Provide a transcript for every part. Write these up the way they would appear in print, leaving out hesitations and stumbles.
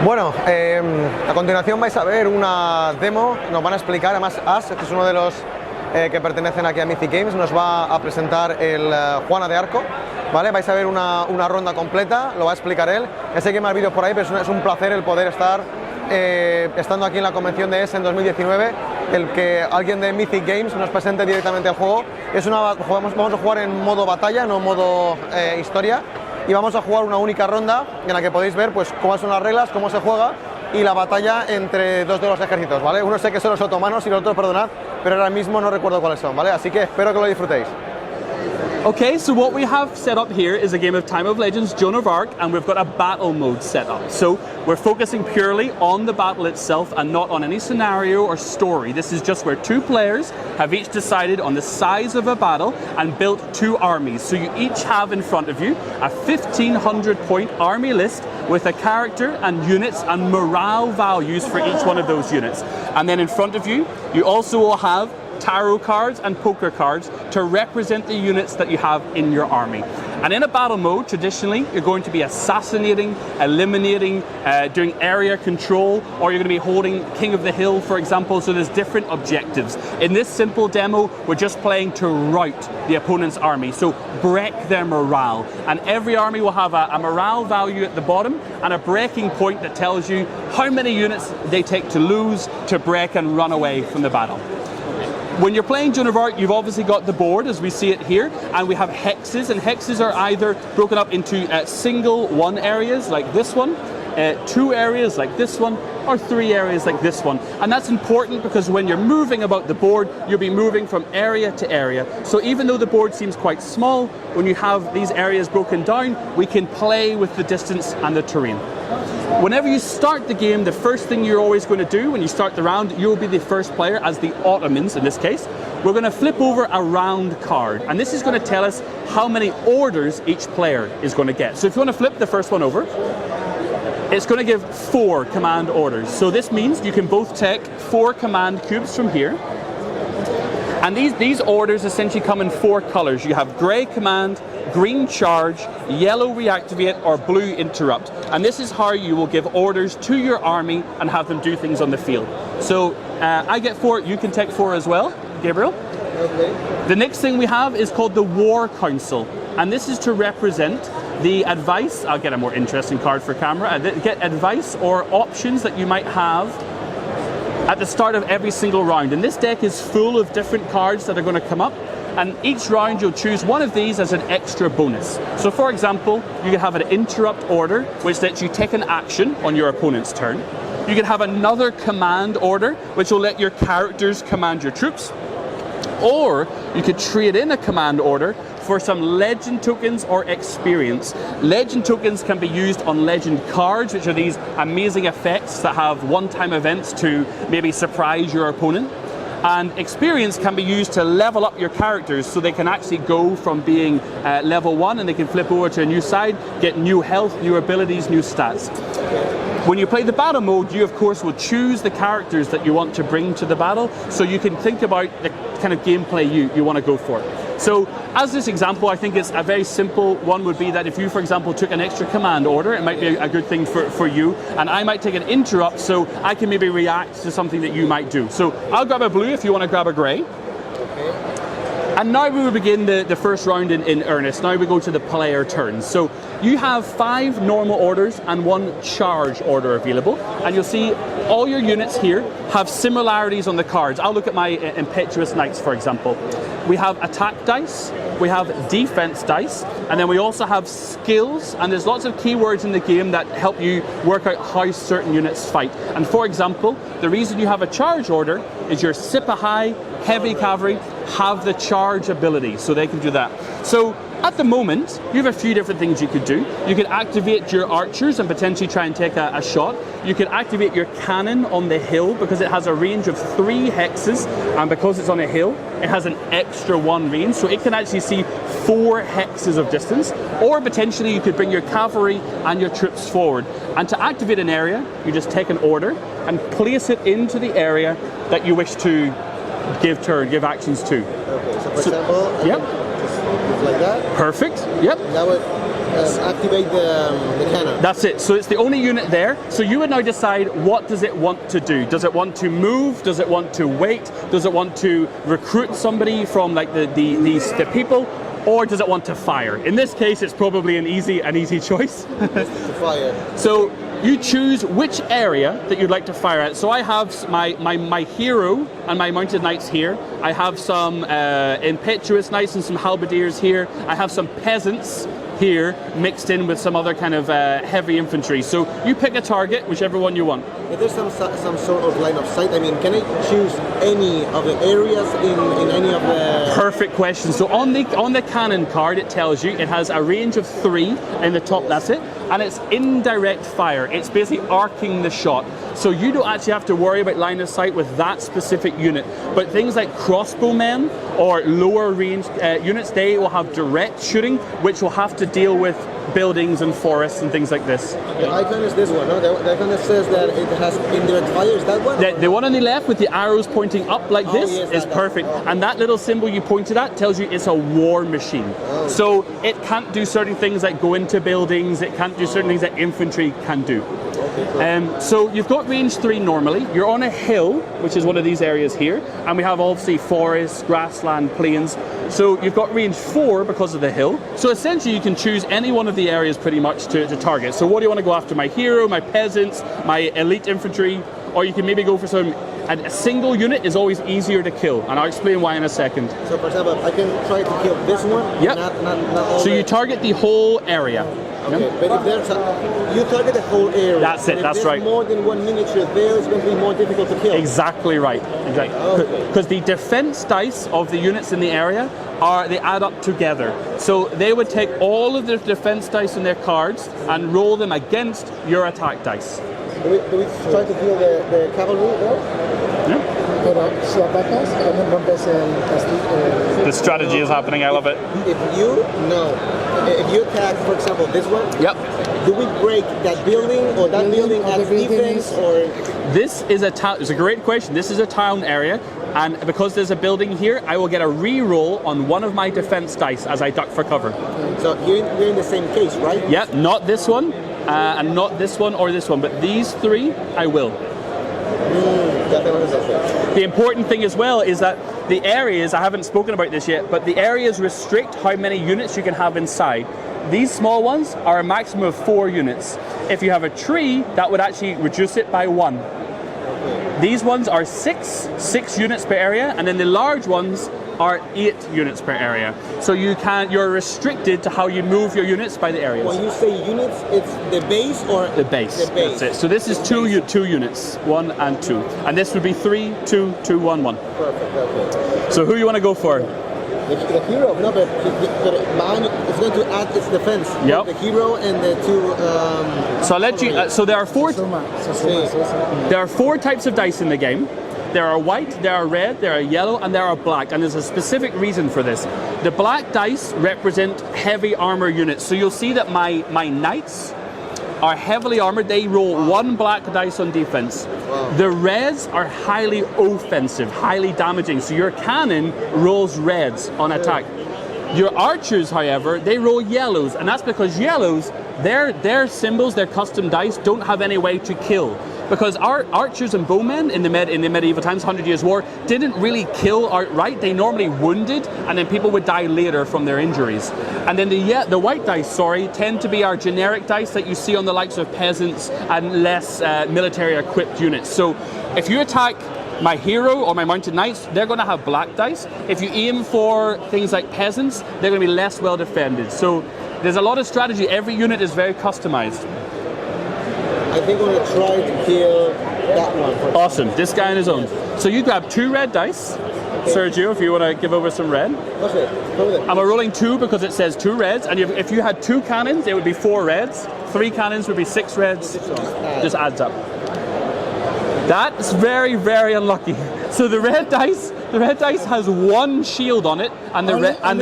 Bueno, a continuación vais a ver una demo, nos van a explicar, además As, que es uno de los que pertenecen aquí a Mythic Games, nos va a presentar el Juana de Arco, ¿vale? Vais a ver una ronda completa, lo va a explicar él. Ya sé que hay más vídeos por ahí, pero es un placer el poder estar estando aquí en la convención de Essen 2019, el que alguien de Mythic Games nos presente directamente el juego. Vamos a jugar en modo batalla, no modo historia, y vamos a jugar una única ronda en la que podéis ver pues cómo son las reglas, cómo se juega y la batalla entre dos de los ejércitos, ¿vale? Uno sé que son los otomanos y los otros, perdonad, pero ahora mismo no recuerdo cuáles son, ¿vale? Así que espero que lo disfrutéis. Okay, so what we have set up here is a game of Time of Legends, Joan of Arc, and we've got a battle mode set up. So we're focusing purely on the battle itself and not on any scenario or story. This is just where two players have each decided on the size of a battle and built two armies. So you each have in front of you a 1,500 point army list with a character and units and morale values for each one of those units. And then in front of you, you also will have tarot cards and poker cards to represent the units that you have in your army. And in a battle mode, traditionally, you're going to be assassinating, eliminating, doing area control, or you're going to be holding King of the Hill, for example, so there's different objectives. In this simple demo, we're just playing to rout the opponent's army, so break their morale. And every army will have a morale value at the bottom and a breaking point that tells you how many units they take to lose, to break and run away from the battle. When you're playing Joan of Arc, you've obviously got the board as we see it here, and we have hexes, and hexes are either broken up into single one areas like this one, two areas like this one, or three areas like this one. And that's important because when you're moving about the board, you'll be moving from area to area. So even though the board seems quite small, when you have these areas broken down, we can play with the distance and the terrain. Whenever you start the game, the first thing you're always going to do when you start the round, you'll be the first player as the Ottomans in this case. We're going to flip over a round card, and this is going to tell us how many orders each player is going to get. So if you want to flip the first one over, it's going to give 4 command orders. So this means you can both take 4 command cubes from here. And these orders essentially come in 4 colors. You have grey command, green charge, yellow reactivate, or blue interrupt. And this is how you will give orders to your army and have them do things on the field. So I get 4, you can take 4 as well, Gabriel. Okay. The next thing we have is called the War Council. And this is to represent the advice, I'll get a more interesting card for camera, get advice or options that you might have at the start of every single round. And this deck is full of different cards that are going to come up, and each round you'll choose one of these as an extra bonus. So for example, you could have an interrupt order, which lets you take an action on your opponent's turn. You could have another command order, which will let your characters command your troops. Or you could trade in a command order for some legend tokens or experience. Legend tokens can be used on legend cards, which are these amazing effects that have one-time events to maybe surprise your opponent. And experience can be used to level up your characters so they can actually go from being level 1 and they can flip over to a new side, get new health, new abilities, new stats. When you play the battle mode, you of course will choose the characters that you want to bring to the battle, so you can think about the kind of gameplay you want to go for. So as this example, I think it's a very simple one would be that if you, for example, took an extra command order, it might be a good thing for you, and I might take an interrupt so I can maybe react to something that you might do. So I'll grab a blue if you want to grab a grey. Okay. And now we will begin the first round in earnest. Now we go to the player turns. So you have 5 normal orders and 1 charge order available. And you'll see all your units here have similarities on the cards. I'll look at my impetuous knights, for example. We have attack dice, we have defense dice, and then we also have skills, and there's lots of keywords in the game that help you work out how certain units fight. And for example, the reason you have a charge order is your Sipahi, heavy cavalry, have the charge ability, so they can do that. So at the moment, you have a few different things you could do. You could activate your archers and potentially try and take a shot. You could activate your cannon on the hill because it has a range of 3 hexes, and because it's on a hill, it has an extra 1 range, so it can actually see 4 hexes of distance. Or potentially you could bring your cavalry and your troops forward. And to activate an area, you just take an order and place it into the area that you wish to give actions to. Okay, so for example, yep. just like that. Perfect, yep. That would activate the cannon. That's it. So it's the only unit there. So you would now decide what does it want to do. Does it want to move? Does it want to wait? Does it want to recruit somebody from like the people? Or does it want to fire? In this case, it's probably an easy choice. To fire. So you choose which area that you'd like to fire at. So I have my hero and my mounted knights here. I have some impetuous knights and some halberdiers here. I have some peasants here mixed in with some other kind of heavy infantry. So you pick a target, whichever one you want. Is there some sort of line of sight? I mean, can I choose any of the areas in any of the... Perfect question. So on the cannon card, it tells you it has a range of 3 in the top, that's it. And it's indirect fire. It's basically arcing the shot. So you don't actually have to worry about line of sight with that specific unit. But things like crossbowmen or lower range units, they will have direct shooting, which will have to deal with buildings and forests and things like this. The icon is this one, no? The icon that says that it has indirect fire, is that one? The one on the left with the arrows pointing up like this yes, is perfect. And that little symbol you pointed at tells you it's a war machine. Oh. So it can't do certain things like go into buildings, it can't do certain things that infantry can do. So you've got range 3 normally. You're on a hill, which is one of these areas here, and we have obviously forests, grassland, plains. So you've got range 4 because of the hill. So essentially you can choose any one of the areas pretty much to target. So what do you want to go after? My hero, my peasants, my elite infantry, or you can maybe go for some... A single unit is always easier to kill, and I'll explain why in a second. So for example, I can try to kill this one? Yep. Not all so you target the whole area. Okay, but if there's you target the whole area. That's it, that's right. If there's more than one miniature there, it's going to be more difficult to kill. Exactly right. Exactly. Because the defense dice of the units in the area they add up together. So they would take all of the defense dice in their cards and roll them against your attack dice. Do we try to kill the cavalry there? Pero si atacas, también rompes el castillo. The strategy is happening, I love it. If you attack, for example, this one, Yep. do we break that building or that building as defense or? This is a town. It's a great question. This is a town area, and because there's a building here, I will get a re-roll on one of my defense dice as I duck for cover. So you're in the same case, right? Yep, not this one, and not this one or this one, but these 3, I will. The important thing as well is that the areas, I haven't spoken about this yet, but the areas restrict how many units you can have inside. These small ones are a maximum of 4 units. If you have a tree, that would actually reduce it by 1. These ones are 6 units per area, and then the large ones are 8 units per area. So you're restricted to how you move your units by the areas. When you say units, it's the base or? The base. The base. That's it. So this is 2 units, 1 and 2. And this would be 3, 2, 2, 1, 1. Perfect, okay. So who you want to go for? The hero, no, but it's going to add its defense. Yep. The hero and the 2... So I'll let you, so there are 4... There are 4 types of dice in the game. There are white, there are red, there are yellow, and there are black, and there's a specific reason for this. The black dice represent heavy armor units, so you'll see that my knights are heavily armored. They roll 1 black dice on defense. Wow. The reds are highly offensive, highly damaging, so your cannon rolls reds on attack. Your archers, however, they roll yellows, and that's because yellows, their symbols, their custom dice, don't have any way to kill. Because our archers and bowmen in the medieval times, 100 Years' War, didn't really kill outright. They normally wounded, and then people would die later from their injuries. And then the white dice, tend to be our generic dice that you see on the likes of peasants and less military equipped units. So if you attack my hero or my mounted knights, they're going to have black dice. If you aim for things like peasants, they're going to be less well defended. So there's a lot of strategy. Every unit is very customized. I think I'm going to try to kill that one. Awesome, this guy on his own. So you grab 2 red dice. Sergio, if you want to give over some red. Okay, go with it. And we're rolling 2 because it says 2 reds, and if you had 2 cannons, it would be 4 reds. 3 cannons would be 6 reds. Just adds up. That's very, very unlucky. So the red dice has 1 shield on it, and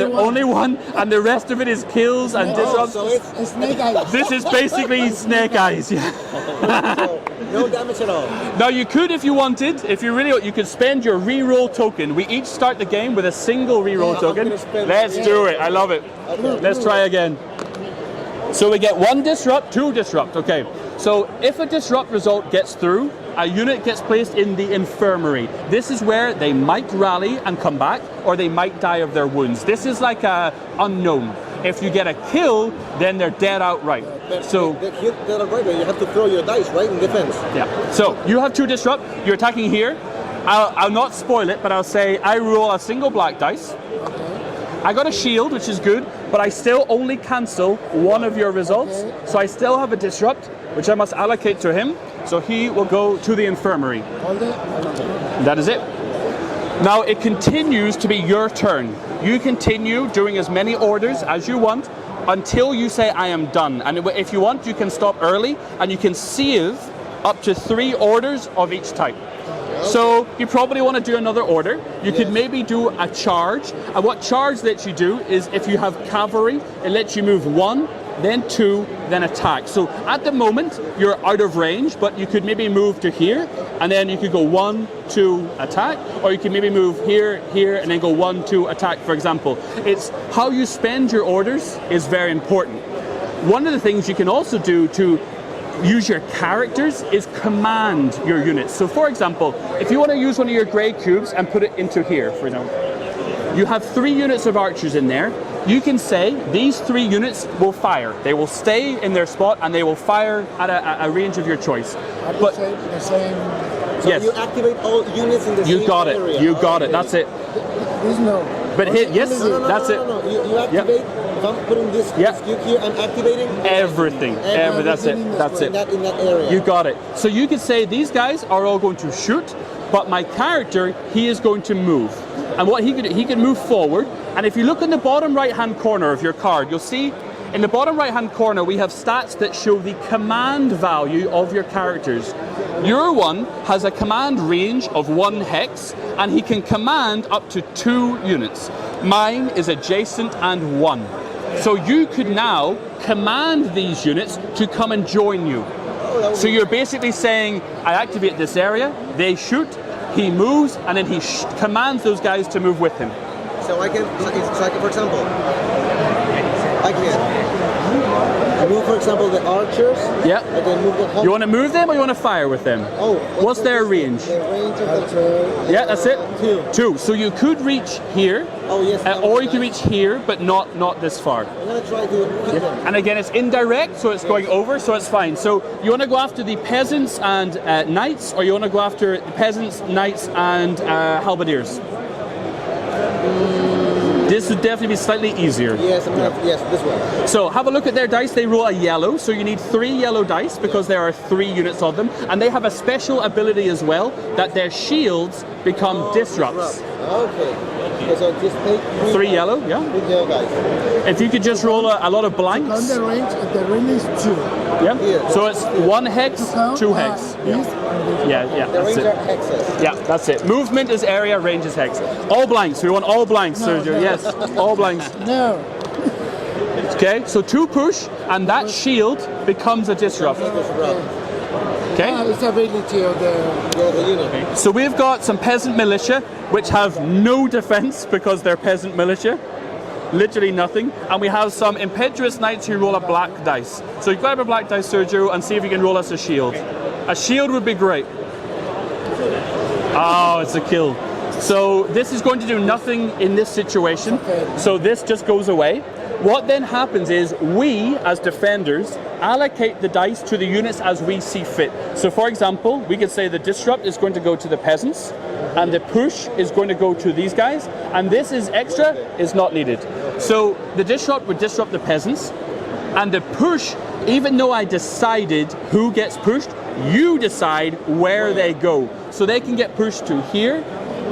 only one, and the rest of it is kills and disrupts. So it's Snake eyes. This is basically snake eyes. Yeah. no damage at all. Now you could, if you wanted, you could spend your re-roll token. We each start the game with a single re-roll token. Let's do it. I love it. Okay. Let's try again. So we get 1 disrupt, 2 disrupt. Okay. So if a disrupt result gets through, a unit gets placed in the infirmary. This is where they might rally and come back, or they might die of their wounds. This is like a unknown. If you get a kill, then they're dead outright. So Dead outright, you have to throw your dice, right, in defense. yeah. So you have 2 disrupt. You're attacking here. I'll not spoil it, but I'll say I roll a single black dice. I got a shield, which is good, but I still only cancel 1 of your results. So I still have a disrupt, which I must allocate to him. So he will go to the infirmary. That is it. Now it continues to be your turn. You continue doing as many orders as you want until you say I am done. And if you want, you can stop early and you can save up to 3 orders of each type. So you probably want to do another order. You could maybe do a charge. And what charge lets you do is if you have cavalry, it lets you move 1, then 2, then attack. So at the moment, you're out of range, but you could maybe move to here, and then you could go 1, 2, attack, or you could maybe move here, here, and then go 1, 2, attack, for example. It's how you spend your orders is very important. One of the things you can also do to use your characters is command your units. So for example, if you want to use one of your grey cubes and put it into here, for example, you have 3 units of archers in there. You can say these 3 units will fire. They will stay in their spot and they will fire at a range of your choice. But the same. So yes, you activate all units in the same you got it. area. You got it. That's it. There's no. But hit, yes, that's it. No. You activate. If I'm putting this cube here, I'm activating everything. That's it. That's it. In that area. You got it. So you could say these guys are all going to shoot, but my character, he is going to move. And what he could move forward. And if you look in the bottom right-hand corner of your card, you'll see in the bottom right-hand corner we have stats that show the command value of your characters. Your one has a command range of 1 hex, and he can command up to 2 units. Mine is adjacent and 1. So you could now command these units to come and join you. So you're basically saying, I activate this area, they shoot, he moves, and then he commands those guys to move with him. So I can, for example, I can move, for example, the archers. Yeah. I can move the. You want to move them or you want to fire with them? Oh. What's their range? The range of the. Yeah, that's it. 2. 2. So you could reach here. Oh yes. Or you can reach here, but not this far. I'm gonna try to hit them. And again, it's indirect, so it's going over, so it's fine. So you want to go after the peasants and knights, or you want to go after the peasants, knights, and halberdiers? This would definitely be slightly easier. Yes, yes, this one. So have a look at their dice. They roll a yellow, so you need 3 yellow dice because there are 3 units of them, and they have a special ability as well that their shields become disrupts. Okay, so just take 3 yellow, yeah. 3 yellow dice. If you could just roll a lot of blanks. On the range is 2. Yeah. So it's 1 hex, 2 hex. Yeah, The that's range it. are hexes. Yeah, that's it. Movement is area, range is hex. All blanks. We want all blanks, Sergio. no. Yes, all blanks. No. Okay, so 2 push, and that shield becomes a disrupt. Okay. It's ability of The unit. So we've got some peasant militia, which have no defense because they're peasant militia. Literally nothing. And we have some impetuous knights who roll a black dice. So you grab a black dice, Sergio, and see if you can roll us a shield. A shield would be great. Oh, it's a kill. So this is going to do nothing in this situation. So this just goes away. What then happens is we, as defenders, allocate the dice to the units as we see fit. So for example, we could say the disrupt is going to go to the peasants, and the push is going to go to these guys, and this is extra, is not needed. So the disrupt would disrupt the peasants, and the push, even though I decided who gets pushed, you decide where they go. So they can get pushed to here,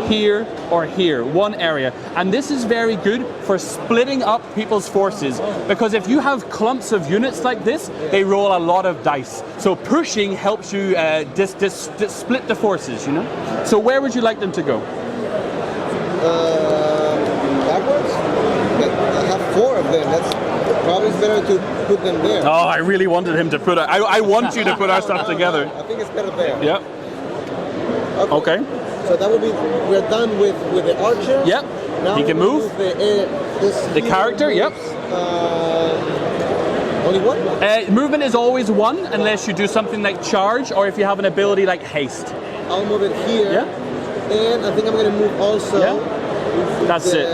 here, or here, one area. And this is very good for splitting up people's forces, because if you have clumps of units like this, they roll a lot of dice. So pushing helps you split the forces, you know? So where would you like them to go? Backwards? I have 4 of them. That's probably better to put them there. Oh, I really wanted him to put it. I want you to put our stuff together. I think it's better there. Yep. Okay. So that would be, we're done with the archer. Yep. Now he can move. The The character, yep. Only one? Movement is always one, unless you do something like charge, or if you have an ability like haste. I'll move it here. Yeah. And I think I'm going to move also. Yeah. That's it.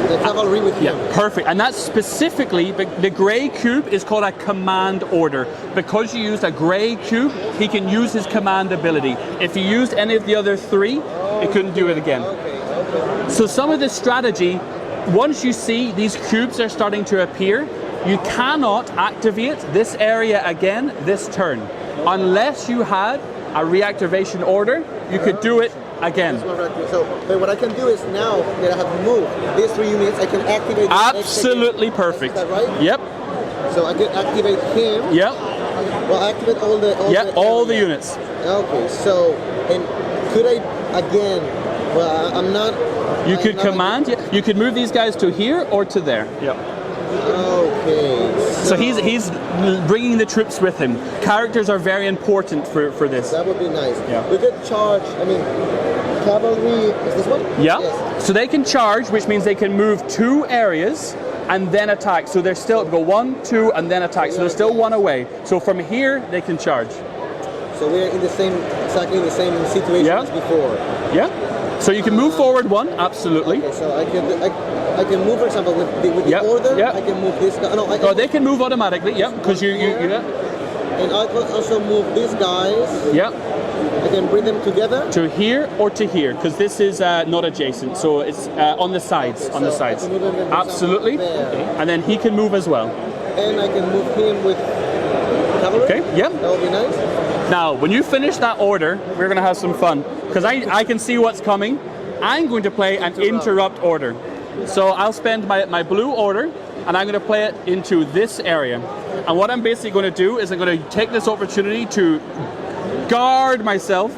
The cavalry with him. Yeah, perfect. And that's specifically, the grey cube is called a command order. Because you used a grey cube, he can use his command ability. If you used any of the other three, it couldn't do it again. Okay. So some of the strategy, once you see these cubes are starting to appear, you cannot activate this area again this turn. Unless you had a reactivation order, you could do it again. So what I can do is now that I have moved these 3 units, I can activate. Absolutely perfect. Is that right? Yep. So I can activate him. Yep. Well, activate all the units. Okay. So, and could I again? Well, I'm not. You could command. You could move these guys to here or to there. Yep. Okay. So he's bringing the troops with him. Characters are very important for this. That would be nice. Yeah. We could charge. I mean, cavalry. Is this one? Yeah. Yes. So they can charge, which means they can move 2 areas and then attack. So they're still go 1, 2, and then attack. So they're still 1 away. So from here they can charge. So we're in the same, exactly the same situation as before. Yeah. So you can move forward 1, absolutely. Okay, so I can move, for example, with the order. I can move this guy. No, they can move automatically. Yeah, because you. And I can also move these guys. Yeah. I can bring them together. To here or to here, because this is not adjacent, so it's on the sides. Okay, on the so sides. I can move them Absolutely. And then he can move as well. And I can move him with cavalry. Okay. Yeah. That would be nice. Now, when you finish that order, we're going to have some fun, because I can see what's coming. I'm going to play an interrupt order. So I'll spend my blue order, and I'm going to play it into this area. And what I'm basically going to do is I'm going to take this opportunity to guard myself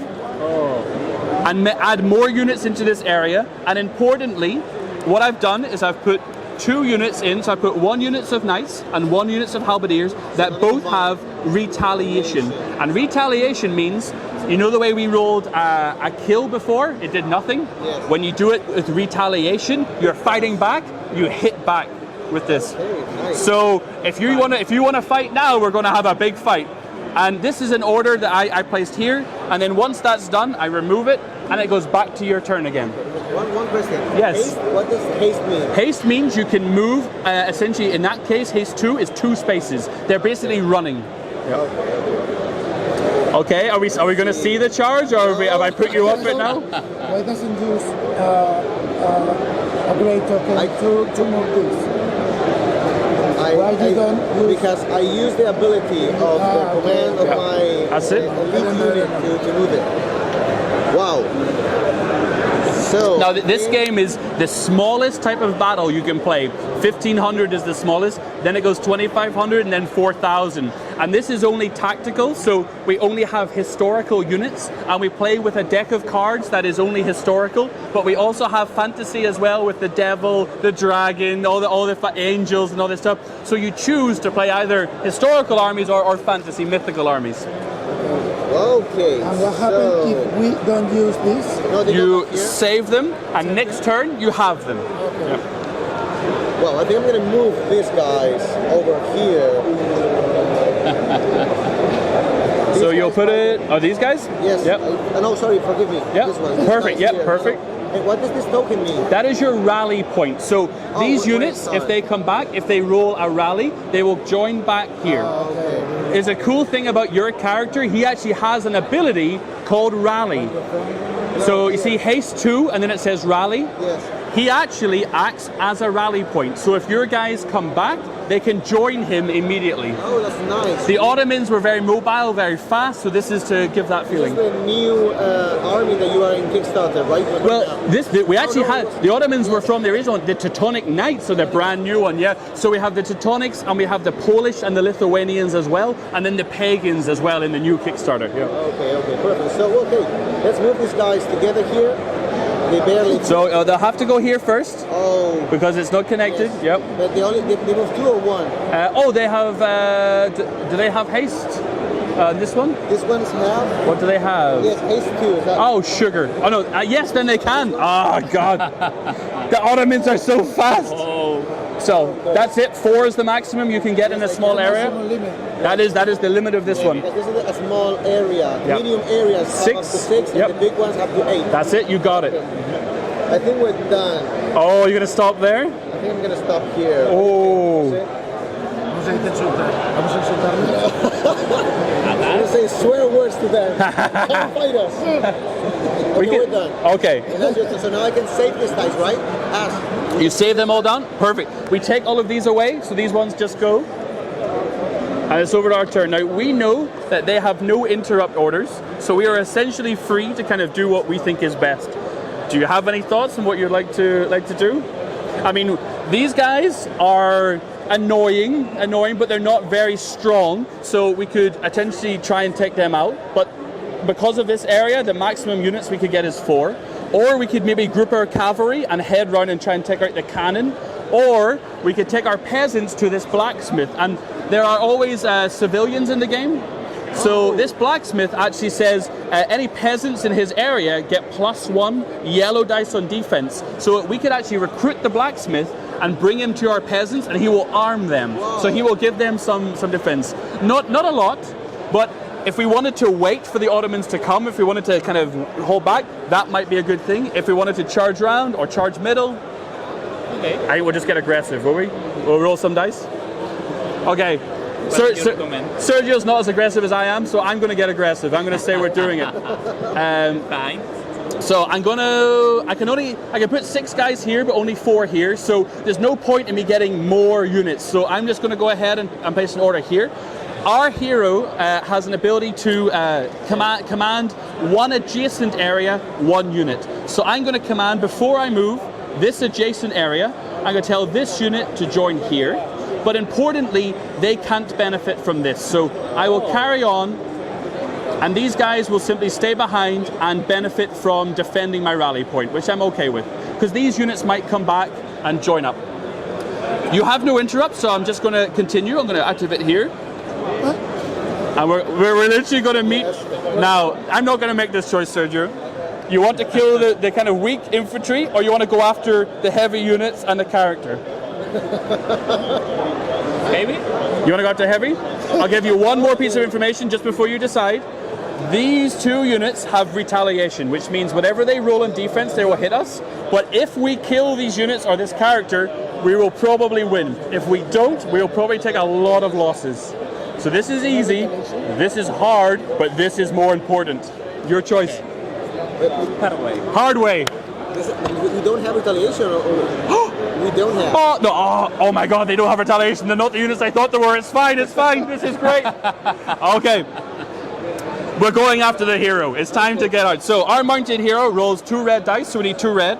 and add more units into this area. And importantly, what I've done is I've put 2 units in. So I put 1 unit of knights and 1 unit of halberdiers that both have retaliation. And retaliation means, you know the way we rolled a kill before? It did nothing. Yes. When you do it with retaliation, you're fighting back, you hit back with this. Nice. So if you want to fight now, we're going to have a big fight. And this is an order that I placed here, and then once that's done, I remove it, and it goes back to your turn again. One question. Yes. Haste, what does haste mean? Haste means you can move, essentially, in that case, haste 2 is 2 spaces. They're basically running. Okay, are we going to see the charge, or have I put you up it now? Why doesn't use a great token to move this? Because I use the ability of the command of my That's it. elite unit to move it. Wow. So Now this game is the smallest type of battle you can play. 1500 is the smallest, then it goes 2500 and then 4000. And this is only tactical, so we only have historical units, and we play with a deck of cards that is only historical, but we also have fantasy as well with the devil, the dragon, all the angels and all this stuff. So you choose to play either historical armies or fantasy mythical armies. Okay. And what happens if we don't use this? No, You save them, and next turn you have them. Okay. Yep. Well, I think I'm going to move these guys over here. So you'll put it. Oh, these guys? Yes. Yep. No, sorry, forgive me. Yep. This one. This Perfect. guy's Yep. here. Perfect. And what does this token mean? That is your rally point. So these units, if they come back, if they roll a rally, they will join back here. Okay. Is a cool thing about your character, he actually has an ability called rally. So you see haste 2 and then it says rally. Yes. He actually acts as a rally point. So if your guys come back, they can join him immediately. Oh, that's nice. The Ottomans were very mobile, very fast, so this is to give that feeling. This is the new army that you are in Kickstarter, right? Well, we actually had, the Ottomans were from the original, the Teutonic Knights, so the brand new one, yeah. So we have the Teutonics, and we have the Polish and the Lithuanians as well, and then the Pagans as well in the new Kickstarter. Yeah. Okay, perfect. So, okay, let's move these guys together here. They barely... So they'll have to go here first. Oh. Because it's not connected. Yes. Yep. But they move 2 or 1? They have, do they have haste? This one? This one's half? What do they have? Yes, haste 2. Is that... Oh, sugar. Oh no, yes, then they can. Oh, God. The Ottomans are so fast. Oh. So that's it. 4 is the maximum you can get in a small area. Maximum limit. That is the limit of this one. Because this is a small area. Yep. Medium areas have up to 6, Yep. and the big ones have to 8. That's it. You got it. I think we're done. Oh, you're gonna stop there? I think I'm gonna stop here. Oh. Vamos a insultar. Vamos a insultarle. I'm gonna say swear words to them. Come fight us. Okay, we're done. Okay. And that's just, so now I can save this dice, right? Ask. You save them all down? Perfect. We take all of these away, so these ones just go. And it's over to our turn. Now, we know that they have no interrupt orders, so we are essentially free to kind of do what we think is best. Do you have any thoughts on what you'd like to do? I mean, these guys are annoying, but they're not very strong, so we could potentially try and take them out. But because of this area, the maximum units we could get is 4. Or we could maybe group our cavalry and head round and try and take out the cannon. Or we could take our peasants to this blacksmith. And there are always civilians in the game. So this blacksmith actually says any peasants in his area get +1 yellow dice on defense. So we could actually recruit the blacksmith and bring him to our peasants, and he will arm them. Whoa. So he will give them some defense. Not a lot, but if we wanted to wait for the Ottomans to come, if we wanted to kind of hold back, that might be a good thing. If we wanted to charge round or charge middle, okay, I think we'll just get aggressive, will we? We'll roll some dice. Okay. Sergio's not as aggressive as I am, so I'm going to get aggressive. I'm going to say we're doing it. Fine. So I can put 6 guys here, but only 4 here. So there's no point in me getting more units. So I'm just going to go ahead and place an order here. Our hero has an ability to command 1 adjacent area, 1 unit. So I'm going to command, before I move, this adjacent area. I'm going to tell this unit to join here. But importantly, they can't benefit from this. So I will carry on, and these guys will simply stay behind and benefit from defending my rally point, which I'm okay with, because these units might come back and join up. You have no interrupts, so I'm just going to continue. I'm going to activate here. And we're literally going to meet. Now, I'm not going to make this choice, Sergio. You want to kill the kind of weak infantry, or you want to go after the heavy units and the character? Heavy? You want to go after heavy? I'll give you one more piece of information just before you decide. These 2 units have retaliation, which means whatever they roll in defense, they will hit us. But if we kill these units or this character, we will probably win. If we don't, we'll probably take a lot of losses. So this is easy, this is hard, but this is more important. Your choice. Hard way. Hard way. We don't have retaliation, or we don't have. Oh, no, oh my god, they don't have retaliation. They're not the units I thought they were. It's fine, this is great. Okay. We're going after the hero. It's time to get out. So our mounted hero rolls 2 red dice, so we need 2 red.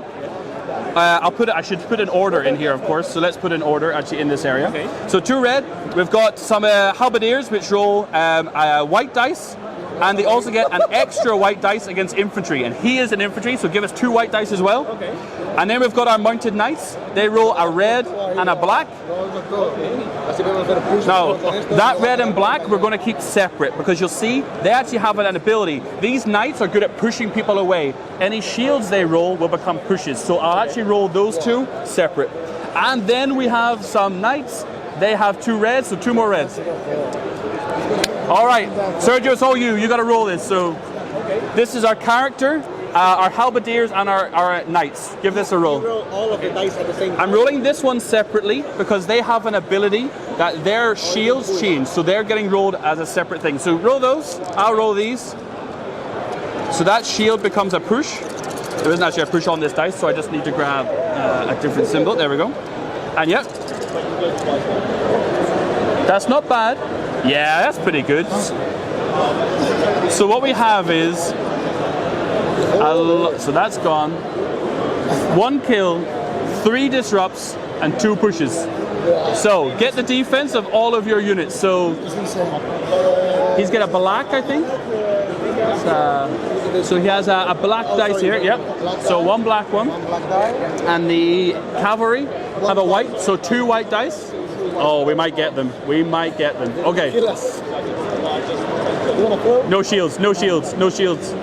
I should put an order in here, of course. So let's put an order actually in this area. Okay. So 2 red. We've got some halberdiers which roll white dice. And they also get an extra white dice against infantry. And he is an infantry, so give us 2 white dice as well. Okay. And then we've got our mounted knights. They roll a red and a black. Now, that red and black we're going to keep separate, because you'll see they actually have an ability. These knights are good at pushing people away. Any shields they roll will become pushes. So I'll actually roll those 2 separate. And then we have some knights. They have 2 reds, so 2 more reds. All right, Sergio, it's all you. You got to roll this. So this is our character, our halberdiers, and our knights. Give this a roll. You roll all of the dice at the same time. I'm rolling this one separately because they have an ability that their shields change, so they're getting rolled as a separate thing. So roll those. I'll roll these. So that shield becomes a push. There isn't actually a push on this dice, so I just need to grab a different symbol. There we go. And yep. That's not bad. Yeah, that's pretty good. So what we have is, so that's gone. 1 kill, 3 disrupts, and 2 pushes. So get the defense of all of your units. So he's got a black, I think. So he has a black dice here. Yep. So 1 black one. And the cavalry have a white. So 2 white dice. Oh, we might get them. We might get them. Okay. No shields. No shields. No shields.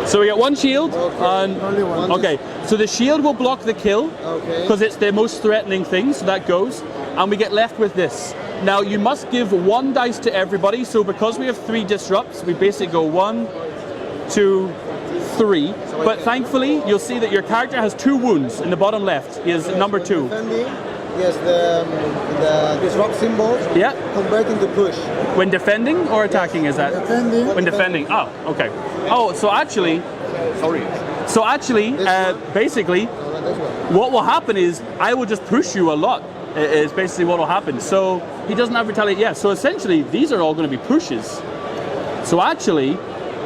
So we get one shield. Okay. Only one. Okay, so the shield will block the kill Okay. because it's the most threatening thing, so that goes. And we get left with this. Now you must give one dice to everybody, so because we have 3 disrupts, we basically go 1, 2, 3. But thankfully, you'll see that your character has 2 wounds in the bottom left. He is number 2. Defending, yes, the disrupt symbol. Yeah. Converting to push. When defending or attacking, is that? Defending. When defending. Oh, okay. Oh, so actually, basically, what will happen is I will just push you a lot. Is basically what will happen. So he doesn't have retaliate. Yeah. So essentially, these are all going to be pushes. So actually,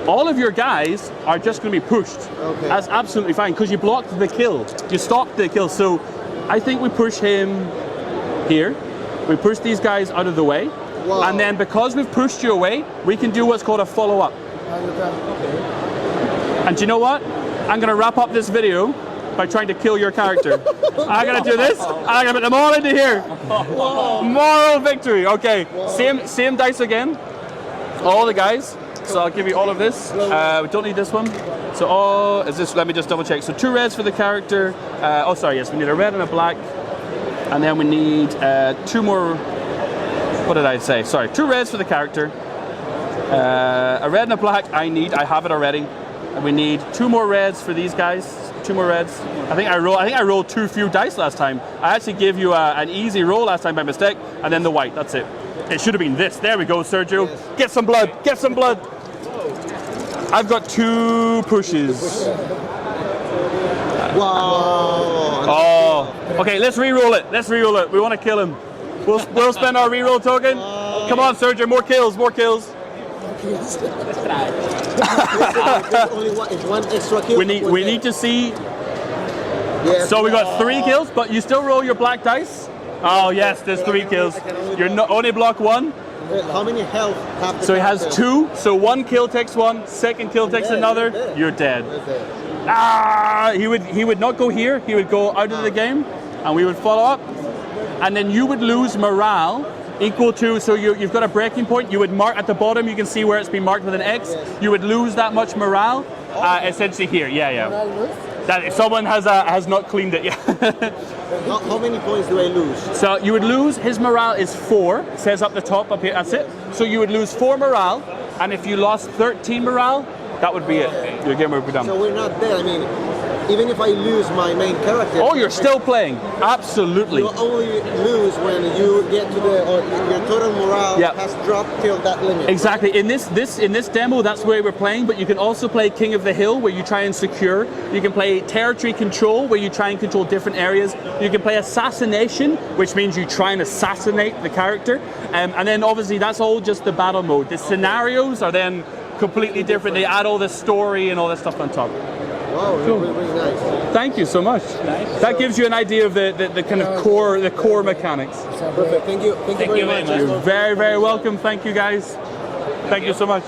all of your guys are just going to be pushed. Okay. That's absolutely fine because you blocked the kill. You stopped the kill. So I think we push him here. We push these guys out of the way. Wow. And then because we've pushed you away, we can do what's called a follow-up. And do you know what? I'm going to wrap up this video by trying to kill your character. I'm going to do this. I'm going to put them all into here. Moral victory. Okay. Same dice again. All the guys. So I'll give you all of this. We don't need this one. So all is this. Let me just double check. So 2 reds for the character. Yes, we need a red and a black, and then we need 2 more. What did I say? Sorry, 2 reds for the character. A red and a black. I have it already. And we need 2 more reds for these guys. 2 more reds. I think I rolled too few dice last time. I actually gave you an easy roll last time by mistake, and then the white. That's it. It should have been this. There we go, Sergio. Yes. Get some blood. Get some blood. I've got 2 pushes. Wow. Oh. Okay, let's re-roll it. Let's re-roll it. We want to kill him. We'll spend our re-roll token. Come on, Sergio. More kills. More kills. Let's try. Only one extra kill. We need to see. Yes. So we got 3 kills, but you still roll your black dice. Oh yes, there's 3 kills. You're only block 1. How many health have the So he has character? 2. So 1 kill takes 1. 2nd kill takes another. You're dead. Okay. He would not go here. He would go out of the game, and we would follow up, and then you would lose morale equal to. So you've got a breaking point. You would mark at the bottom. You can see where it's been marked with an X. You would lose that much morale. Essentially here. Yeah. That if someone has not cleaned it yet. How many points do I lose? So you would lose, his morale is 4, it says up the top up here, that's it. So you would lose 4 morale, and if you lost 13 morale, that would be it. Your game would be done. So we're not there. I mean, even if I lose my main character. Oh, you're still playing. Absolutely. You only lose when you get to your total morale has dropped till that limit. Exactly. In this demo, that's where we're playing. But you can also play King of the Hill, where you try and secure. You can play Territory Control, where you try and control different areas. You can play Assassination, which means you try and assassinate the character. And then obviously that's all just the battle mode. The scenarios are then completely different. They add all the story and all that stuff on top. Wow, really nice. Thank you so much. That gives you an idea of the kind of core mechanics. Perfect. Thank you. Thank you very much. You're very, very welcome. Thank you guys. Thank you so much.